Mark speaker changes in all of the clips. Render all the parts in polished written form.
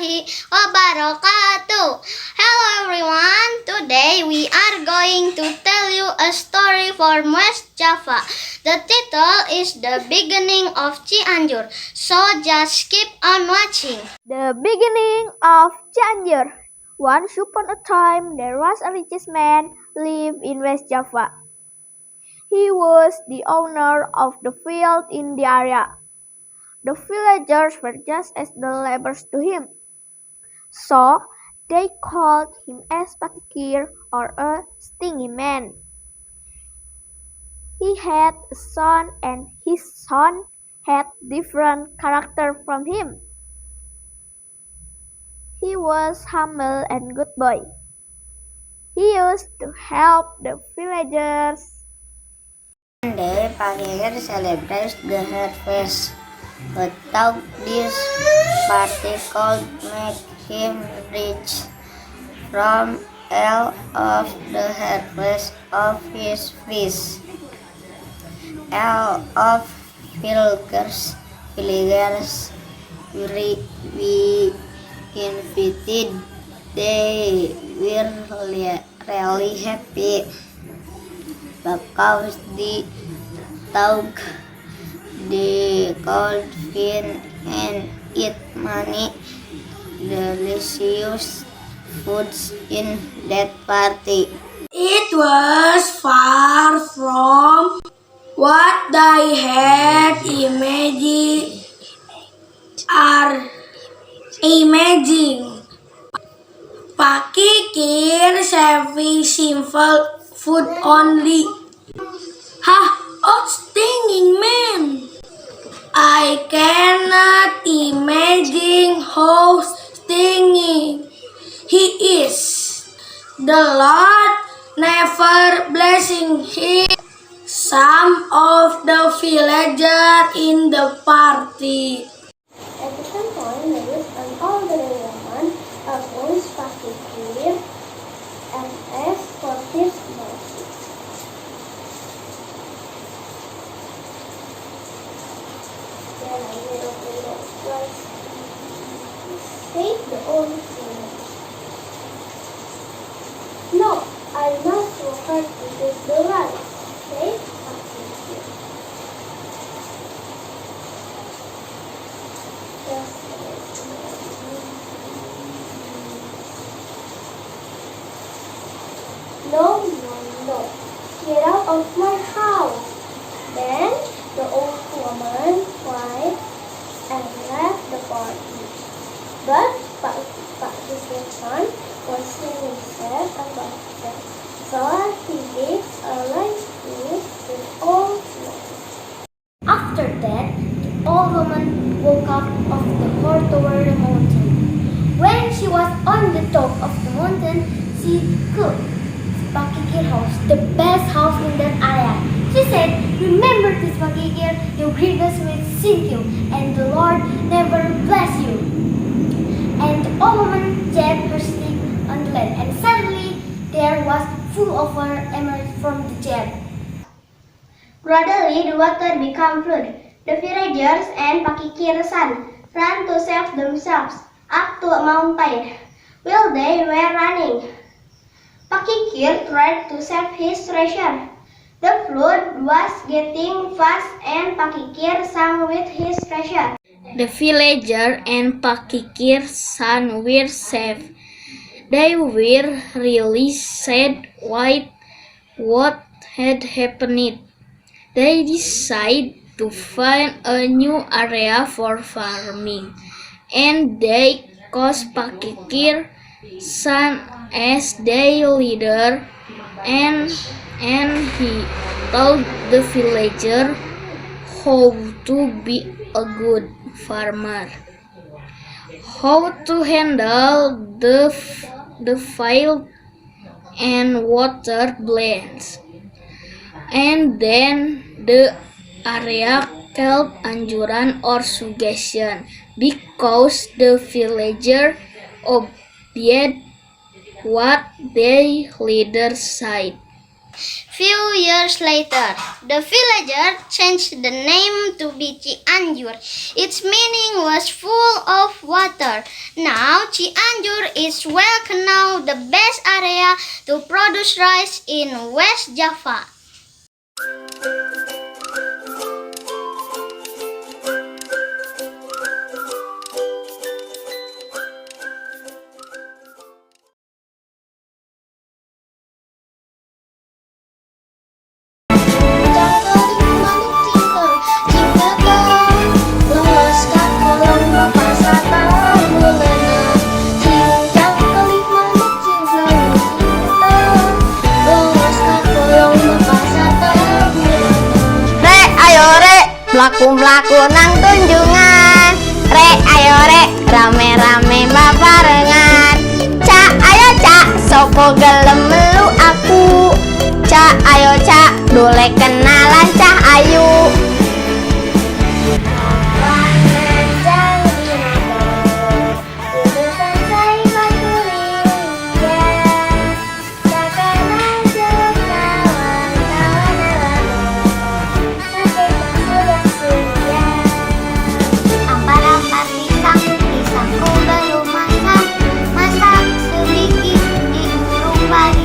Speaker 1: warahmatullahi wabarakatuh. Hello everyone, today we are going to tell you a story for West Java. The title is The Beginning of Cianjur, so just keep on watching.
Speaker 2: The beginning of Cianjur. Once upon a time, there was a rich man lived in West Java. He was the owner of the field in the area. The villagers were just as the laborers to him, so they called him as Pakikir, or a stingy man. He had a son, and his son had different character from him. He was humble and good boy. He used to help the villagers.
Speaker 3: One day, Pakikir celebrates the harvest. He thought this party could make him rich from all of the harvest of his fish. All of villagers we invited. They were really happy because they thought they could win and eat many delicious foods in that party.
Speaker 4: It was far from what they had imagined. Pakikir serving simple food only. Stinging man! I cannot imagine how stinging he is. The Lord never blessing him. Some of the villagers in the party.
Speaker 2: At some point, there was an elderly woman approached Pakikir and asked for his mercy. Said the old woman. No, I must refer to this the right, said Pakikir. No. Get out of my house. Then the old woman cried and left the party. But Pakikir's son was really sad about that. So he gave a light to the old woman. After that, the old woman woke up of the horse toward the mountain. When she was on the top of the mountain, she could Pakikir house, the best house in that area. She said, "Remember this, Pakikir, your greatness will sink you, and the Lord never bless you." And the old woman jabbed her stick on the land, and suddenly there was full of water emerged from the jab. Gradually, the water became flood. The villagers and Pakikir's son ran to save themselves up to a mountain. While they were running, Pakikir tried to save his treasure. The flood was getting fast and Pakikir sank with his treasure. The villager and Pakikir's son were saved. They were really sad what had happened. They decided to find a new area for farming, and they chose Pakikir's son as their leader, and he taught the villager how to be a good farmer, how to handle the field and water plants, and then the area called anjuran or suggestion because the villager obeyed what their leader said.
Speaker 1: Few years later, the villager changed the name to be Cianjur. Its meaning was full of water. Now, Cianjur is well known the best area to produce rice in West Java.
Speaker 3: Mlaku-mlaku nang tunjungan. Rek ayo rek, rame-rame babarengan. Cak ayo cak, sopo gelem melu aku. Cak ayo cak, dole kenalan cah ayu.
Speaker 1: Pisangku belum masak, masak sedikit di rumah.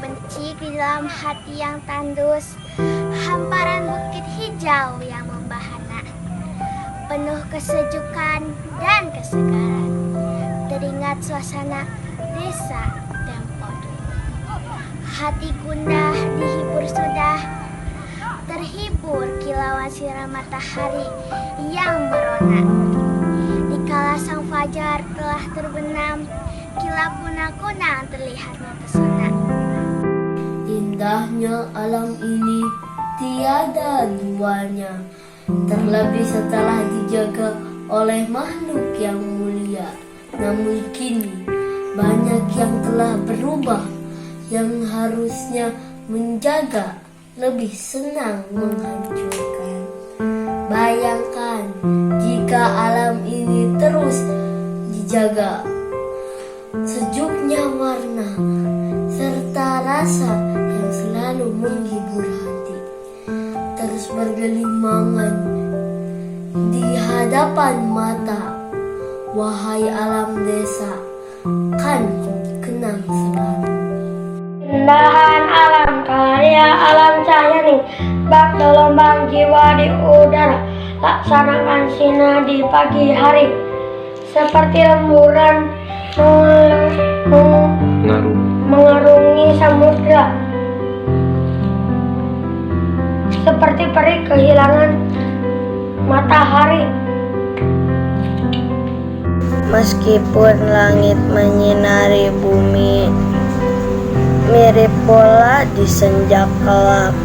Speaker 1: benci di dalam hati yang tandus, hamparan bukit hijau yang membahana, penuh kesejukan dan kesegaran. Teringat suasana desa tempo dulu. Hati gundah dihibur sudah, terhibur kilauan sinar matahari yang merona. Dikala sang fajar telah terbenam, kilap kunang-kunang terlihat mempesona.
Speaker 4: Indahnya alam ini tiada duanya, terlebih setelah dijaga oleh makhluk yang mulia. Namun kini banyak yang telah berubah, yang harusnya menjaga lebih senang menghancurkan. Bayangkan jika alam ini terus dijaga, sejuknya warna serta rasa yang selalu menghibur hati terus bergelimangan di hadapan mata. Wahai alam desa, kan ku kenang selalu.
Speaker 2: Indahan alam, karya alam cahaya ning, bak gelombang jiwa di udara, laksanakan sinar di pagi hari, seperti rembulan mengarungi samudra, seperti peri kehilangan matahari.
Speaker 3: Meskipun langit menyinari bumi, mirip bola di senja kelap,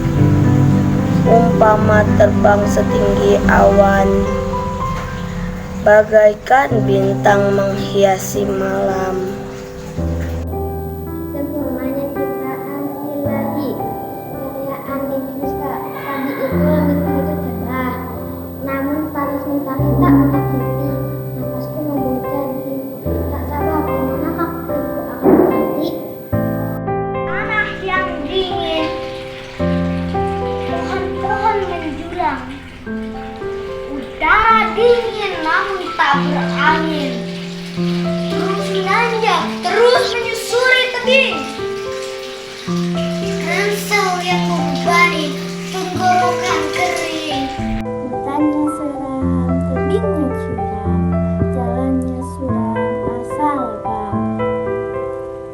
Speaker 3: umpama terbang setinggi awan, bagaikan bintang menghiasi malam.
Speaker 1: Sempurnanya ciptaan ilahi, kekayaan di semesta. Tadi itu langit begitu cerah, namun panas mentari tak menyakiti. Napasku membujang, tak sabar kemanakah pelitku akan berhenti. Tanah yang dingin, pohon-pohon menjulang, udara dingin namun tak berangin, terus menanjak, terus menyusuri tebing. Ransau yang membebani tenggorokan kering. Hutannya seram, tebingnya curam, jalannya suram, asal bang.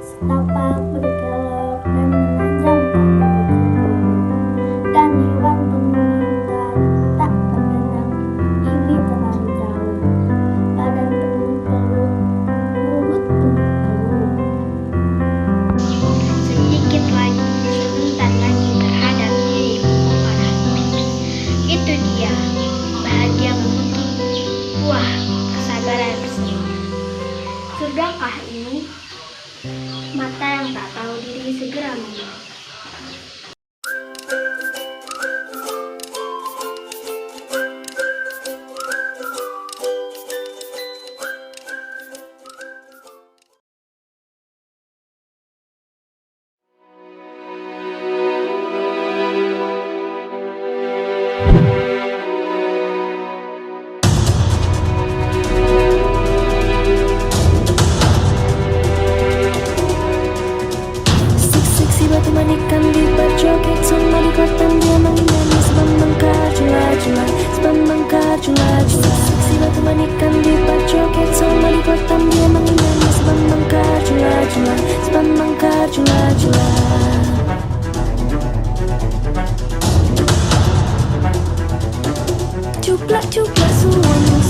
Speaker 1: Setapak berkelok dan menanjak tak berujung, dan hewan penghutan tak terdenang, ini terlalu jauh. Badan penuh peluk, mulut penuh keluh. Sedikit lagi, sebentar lagi terhadap dirimu parahku. Itu dia, bahagia mengutuk, buah kesabaran senyum. Sudahkah ini? Mata yang tak tahu diri segera membuka.
Speaker 5: Seksi batu manikan di berjoget, sama di kotan dia menyanyi sebab mengkajula-jula, sebab mengkajula-jula. Seksi batu manikan di berjoget, sama di kotan dia menyanyi sebab mengkajula-jula, sebab mengkajula-jula. Cuplak-cuplak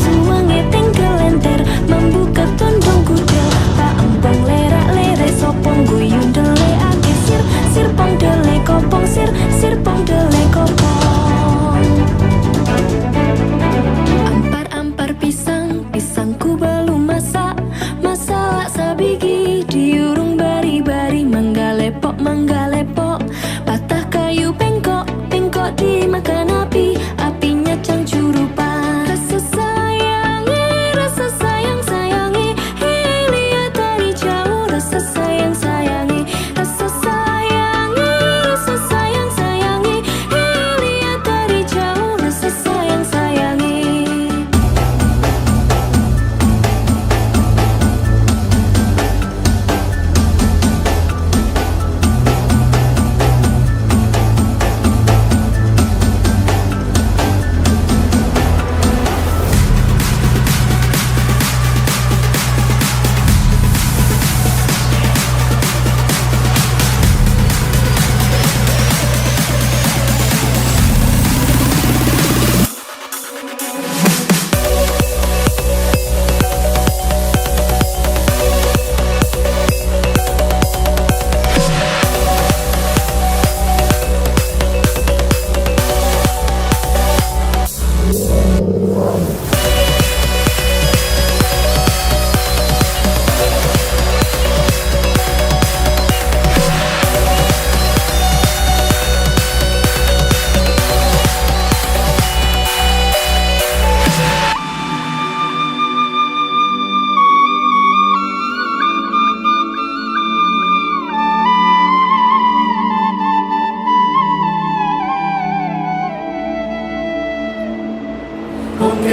Speaker 5: suwange tinggal lenter, membuka tondong kudel, tak empong lerak-lere sopong guyung dele ake sir pong dele kopong sir pong dele kopong. Ampar-ampar pisangku belum masak sabigi diurung bari-bari, manggalepok patah kayu pengkok dimakan api, apinya cang curupan. Rasa sayangi, lihat dari jauh. Rasa sayangi, rasa sayangi,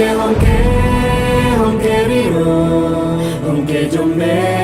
Speaker 5: honke honke honke rio honke jombe